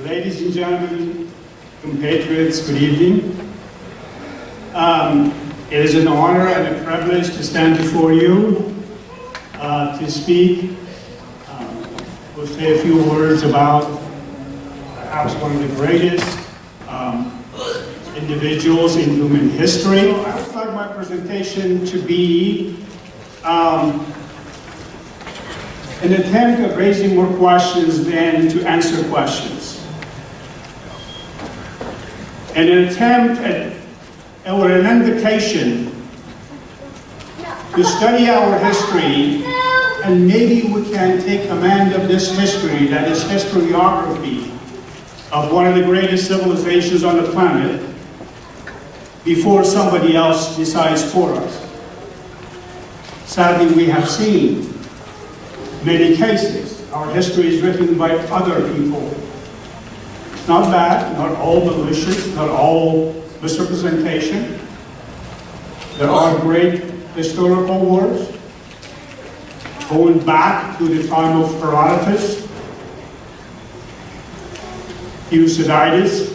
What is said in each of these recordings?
Ladies and gentlemen, compatriots, good evening. It is an honor and a privilege to stand before you to speak. We'll say a few words about perhaps one of the greatest individuals in human history. I would like my presentation to be an attempt at raising more questions than to answer questions. And an attempt at, or an invitation to study our history, and maybe we can take command of this history, that is historiography, of one of the greatest civilizations on the planet, before somebody else decides for us. Sadly, we have seen many cases. Our history is written by other people. It's not bad, not all malicious, not all misrepresentation. There are great historical works going back to the time of Herodotus, Thucydides,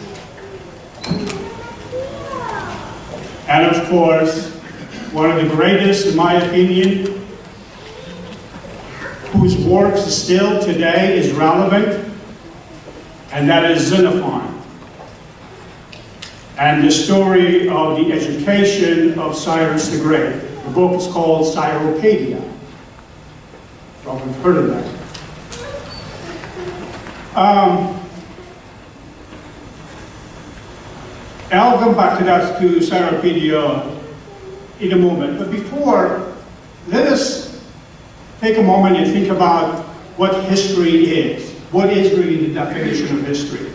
and of course, one of the greatest, in my opinion, whose works still today is relevant, and that is Xenophon. And the story of the education of Cyrus the Great. The book is called Cyropaedia. You've probably heard of that. I'll come back to that, to Cyropaedia in a moment. But before, let us take a moment and think about what history is. What is really the definition of history?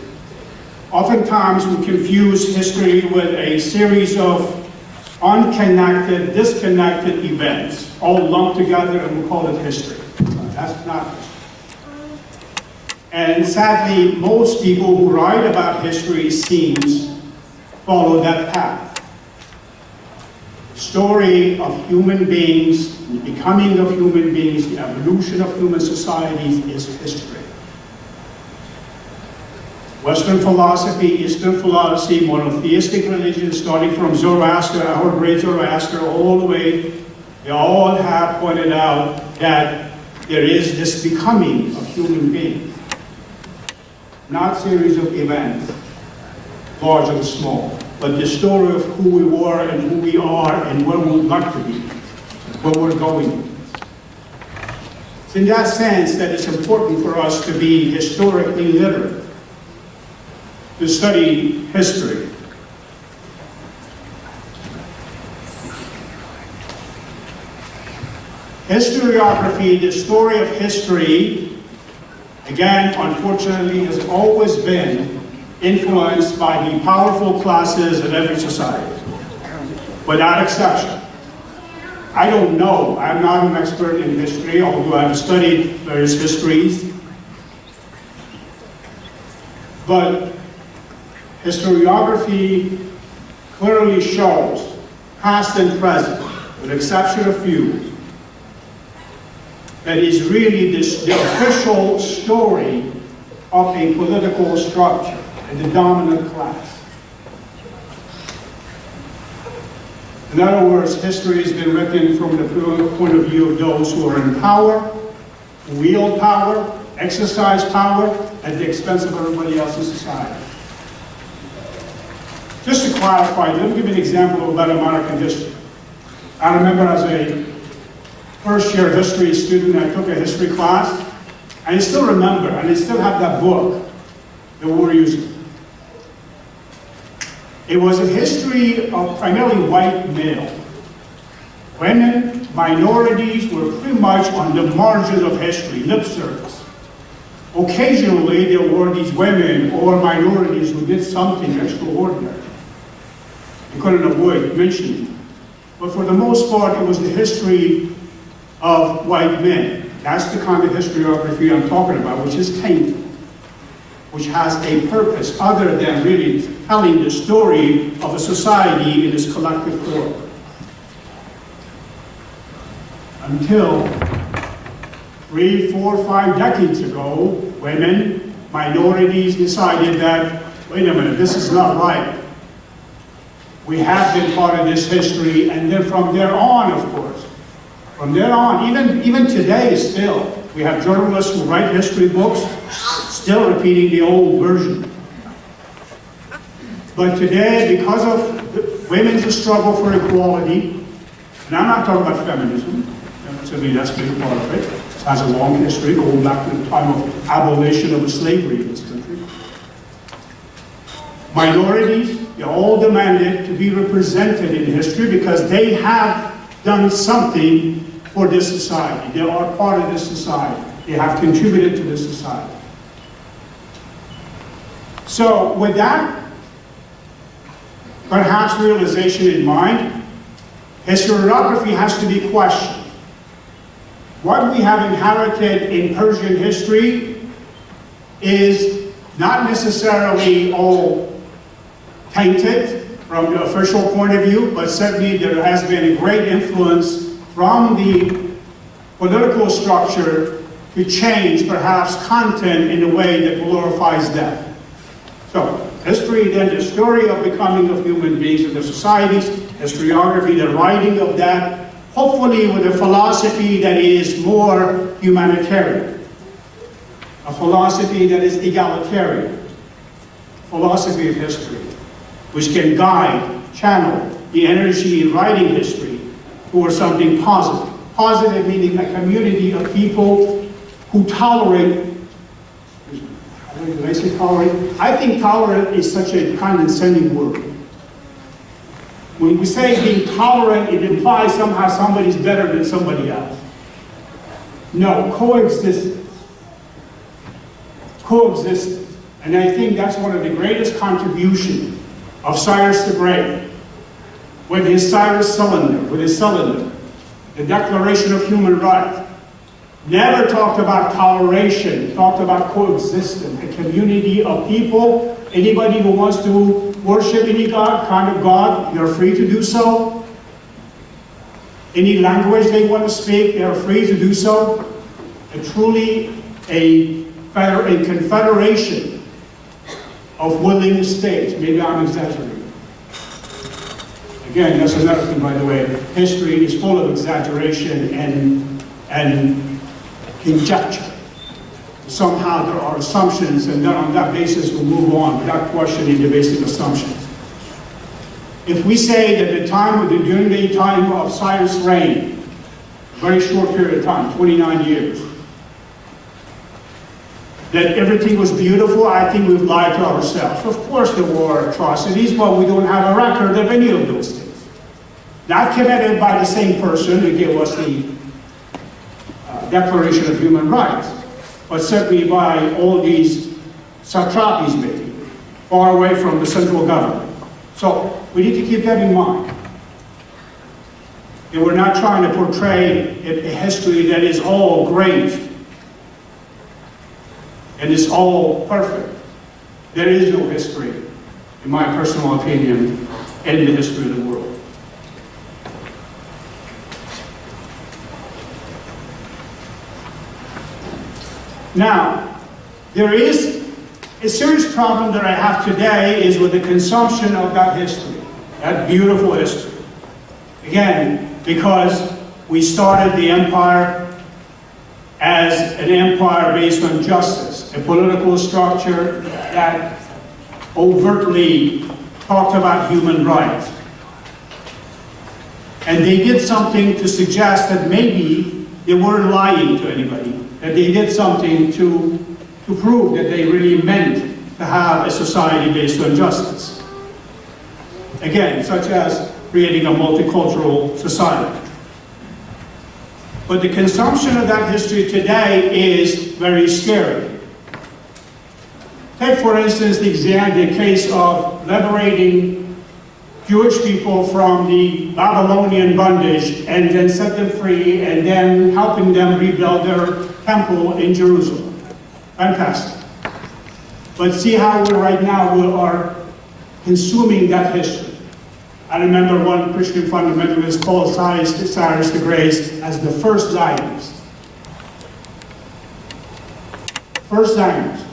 Oftentimes we confuse history with a series of unconnected, disconnected events, all lumped together, and we call it history. That's not history. And sadly, most people who write about history seems follow that path. Story of human beings, the becoming of human beings, the evolution of human societies is history. Western philosophy, Eastern philosophy, monotheistic religions, starting from Zoroaster, our great Zoroaster, all the way, they all have pointed out that there is this becoming of human beings. Not series of events, large and small, but the story of who we were and who we are and where we would like to be, where we're going. It's in that sense that it's important for us to be historically literate, to study history. Historiography, the story of history, again, unfortunately, has always been influenced by the powerful classes in every society, without exception. I don't know, I'm not an expert in history, although I've studied various histories, but historiography clearly shows, past and present, with the exception of few, that is really the official story of a political structure and the dominant class. In other words, history has been written from the point of view of those who are in power, wield power, exercise power at the expense of everybody else in society. Just to clarify, let me give you an example about American history. I remember as a first-year history student, I took a history class, and I still remember, and I still have that book that we're using. It was a history of primarily white male. Women, minorities were pretty much on the margins of history, lip service. Occasionally, there were these women or minorities who did something extraordinary. You couldn't avoid mentioning it. But for the most part, it was the history of white men. That's the kind of historiography I'm talking about, which is tainted, which has a purpose other than really telling the story of a society in its collective form. Until 3, 4, 5 decades ago, women minorities decided that, wait a minute, this is not right. We have been part of this history, and then from there on, of course, from there on, even today still, we have journalists who write history books, still repeating the old version. But today, because of women's struggle for equality, and I'm not talking about feminism, certainly that's been part of it. It has a long history, going back to the time of abolition of slavery in this country. Minorities, they all demanded to be represented in history because they have done something for this society. They are part of this society. They have contributed to this society. So with that, perhaps realization in mind, historiography has to be questioned. What we have inherited in Persian history is not necessarily all tainted from the official point of view, but certainly there has been a great influence from the political structure to change perhaps content in a way that glorifies death. So, history then, the story of becoming of human beings in their societies, historiography, the writing of that, hopefully with a philosophy that is more humanitarian, a philosophy that is egalitarian, philosophy of history, which can guide, channel the energy in writing history towards something positive. Positive meaning a community of people who tolerate. Did I say tolerate? I think tolerant is such a condescending word. When we say being tolerant, it implies somehow somebody's better than somebody else. No, coexistence. Coexistence. And I think that's one of the greatest contributions of Cyrus the Great, with his Cyrus cylinder, the Declaration of Human Rights. Never talked about toleration, talked about coexistence, a community of people. Anybody who wants to worship any God, kind of God, they're free to do so. Any language they want to speak, they're free to do so. And truly a confederation of willing states. Maybe I'm exaggerating. Again, that's another thing, by the way. History is full of exaggeration and conjecture. Somehow there are assumptions, and then on that basis we'll move on without questioning the basic assumptions. If we say that during the time of Cyrus' reign, a very short period of time, 29 years, that everything was beautiful, I think we've lied to ourselves. Of course there were atrocities, but we don't have a record of any of those things. Not committed by the same person who gave us the Declaration of Human Rights, but certainly by all these satrapies, maybe, far away from the central government. So we need to keep that in mind. And we're not trying to portray a history that is all great and is all perfect. There is no history, in my personal opinion, in the history of the world. Now, there is a serious problem that I have today is with the consumption of that history, that beautiful history. Again, because we started the empire as an empire based on justice, a political structure that overtly talked about human rights. And they did something to suggest that maybe they weren't lying to anybody, that they did something to prove that they really meant to have a society based on justice. Again, such as creating a multicultural society. But the consumption of that history today is very scary. Take, for instance, the case of liberating Jewish people from the Babylonian bondage and then set them free and then helping them rebuild their temple in Jerusalem. Fantastic. But see how right now we are consuming that history. I remember one Christian fundamentalist called Cyrus the Great as the first Zionist. First Zionist.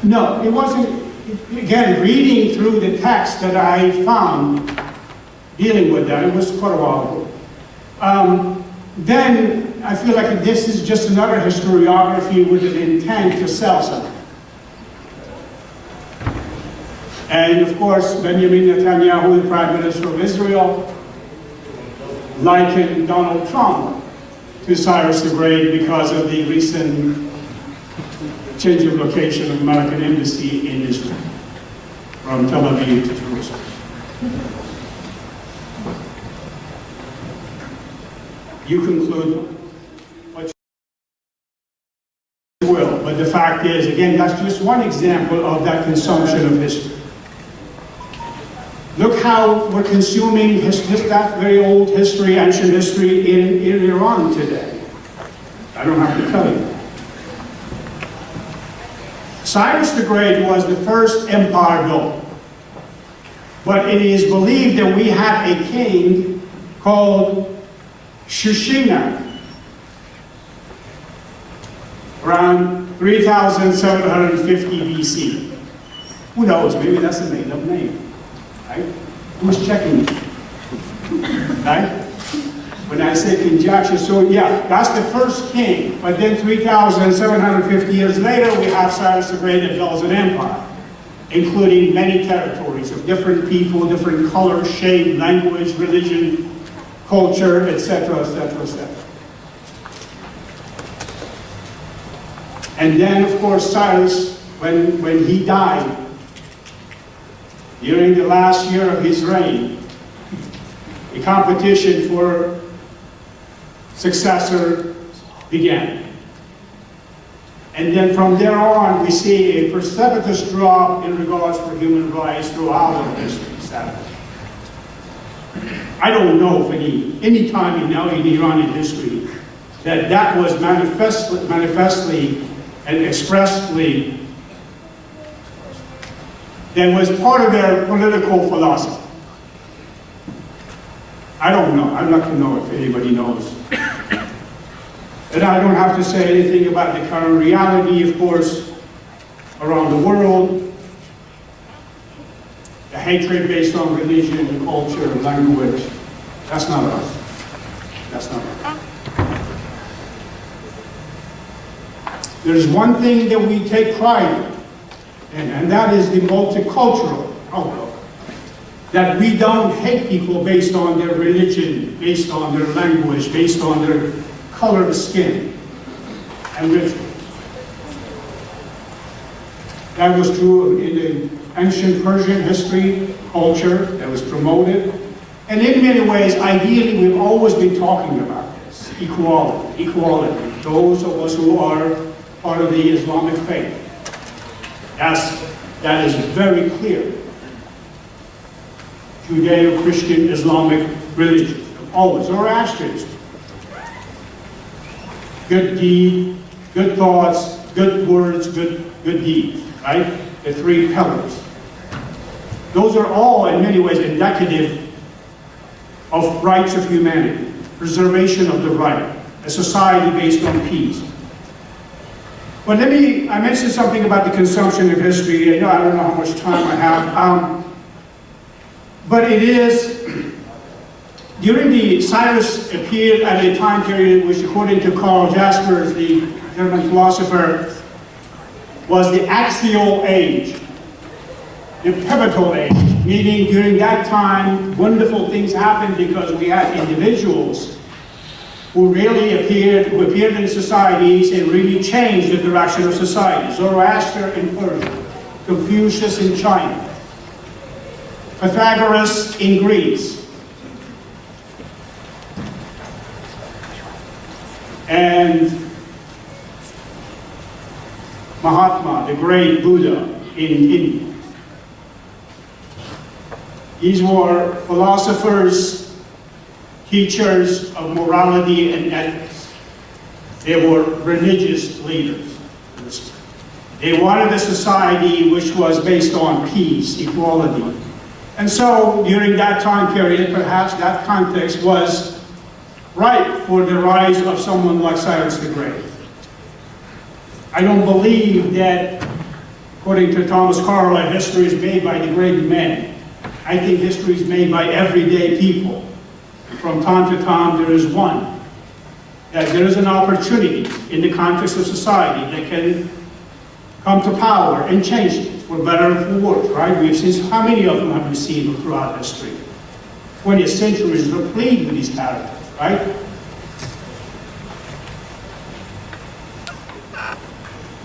No, it wasn't. Again, reading through the text that I found, dealing with that, it was quite a while ago. Then I feel like this is just another historiography with an intent to sell something. And of course, Benjamin Netanyahu, the Prime Minister of Israel, likened Donald Trump to Cyrus the Great because of the recent change of location of American embassy in Israel, from Tel Aviv to Jerusalem. You conclude what you will, but the fact is, again, that's just one example of that consumption of history. Look how we're consuming that very old history, ancient history in Iran today. I don't have to tell you. Cyrus the Great was the first empire built. But it is believed that we have a king called Shushina, around 3750 BC. Who knows, maybe that's a made-up name. Right? Who's checking it? Right? When I say conjecture, so yeah, that's the first king. But then 3,750 years later, we have Cyrus the Great that builds an empire, including many territories of different people, different color, shape, language, religion, culture, etc., etc., etc. And then, of course, Cyrus, when he died, during the last year of his reign, a competition for successor began. And then from there on, we see a precipitous drop in regards for human rights throughout our history, sadly. I don't know of any time in Iranian history that was manifestly and expressly that was part of their political philosophy. I don't know. I'd like to know if anybody knows. And I don't have to say anything about the current reality, of course, around the world. The hatred based on religion, culture, language. That's not us. That's not us. There's one thing that we take pride in. And that is the multicultural outlook. That we don't hate people based on their religion, based on their language, based on their color of skin and ritual. That was true in the ancient Persian history, culture that was promoted. And in many ways, ideally, we've always been talking about this, equality. Those of us who are part of the Islamic faith. That is very clear. Judeo-Christian Islamic religion, always, Zoroastrians. Good deed, good thoughts, good words, good deeds, right? The three pillars. Those are all, in many ways, indicative of rights of humanity, preservation of the right, a society based on peace. But I mentioned something about the consumption of history. I don't know how much time I have. But it is, Cyrus appeared at a time period which, according to Karl Jaspers, the German philosopher, was the axial age, the pivotal age, meaning during that time, wonderful things happened because we had individuals who really appeared in societies and really changed the direction of society. Zoroaster in Persia, Confucius in China, Pythagoras in Greece, and Mahatma, the great Buddha, in India. These were philosophers, teachers of morality and ethics. They were religious leaders. They wanted a society which was based on peace, equality. And so, during that time period, perhaps that context was right for the rise of someone like Cyrus the Great. I don't believe that According to Thomas Carlyle, history is made by the great men. I think history is made by everyday people. From time to time, there is one. That there is an opportunity in the context of society that can come to power and change it, for better or for worse, right? We've seen how many of them have we seen throughout history. 20th century is replete with these characters, right?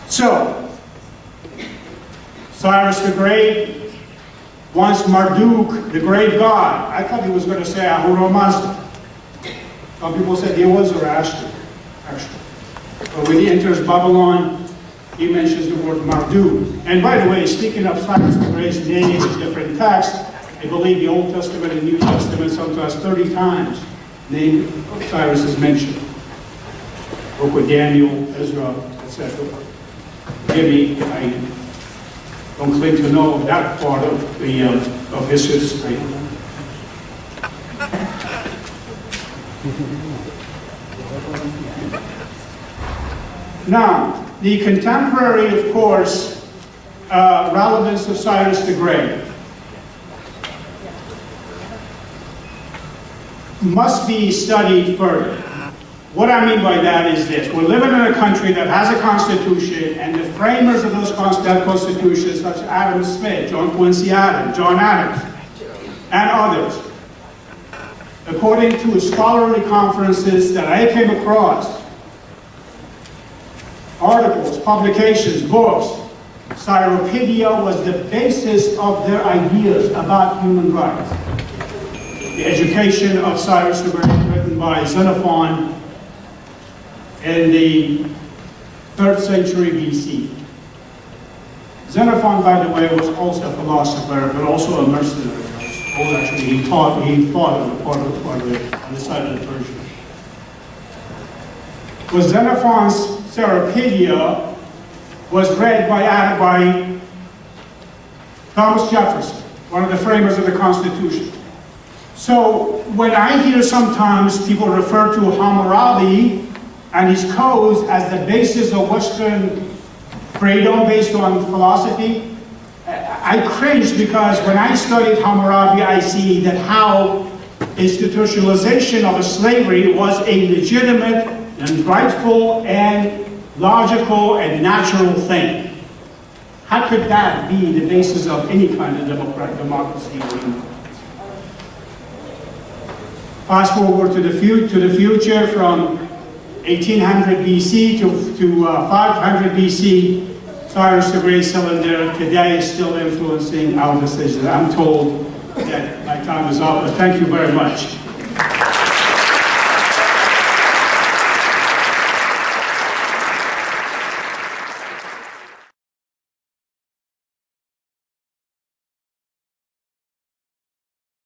So, Cyrus the Great, once Marduk, the great god. I thought he was going to say Ahura Mazda. Some people said he was Zoroaster, actually. But when he enters Babylon, he mentions the word Marduk. And by the way, speaking of Cyrus the Great's names in different texts, I believe the Old Testament and New Testament sometimes 30 times name of Cyrus is mentioned. Book of Daniel, Ezra, etc. Forgive me, I don't claim to know that part of his history. Now, the contemporary, of course, relevance of Cyrus the Great must be studied further. What I mean by that is this. We're living in a country that has a constitution, and the framers of that constitution, such as Adam Smith, John Quincy Adams, John Adams, and others, according to scholarly conferences that I came across, articles, publications, books, Cyropedia was the basis of their ideas about human rights. The Education of Cyrus the Great, written by Xenophon in the 3rd century BC. Xenophon, by the way, was also a philosopher, but also a mercenary. Actually, he fought on the side of the Persian. Well, Xenophon's Cyropedia was read by Thomas Jefferson, one of the framers of the Constitution. So when I hear sometimes people refer to Hammurabi and his codes as the basis of Western freedom based on philosophy, I cringe, because when I studied Hammurabi, I see that how institutionalization of a slavery was a legitimate and rightful and logical and natural thing. How could that be the basis of any kind of democracy? Fast forward to the future, from 1800 BC to 500 BC, Cyrus the Great cylinder today is still influencing our decisions. I'm told that my time is up, but thank you very much.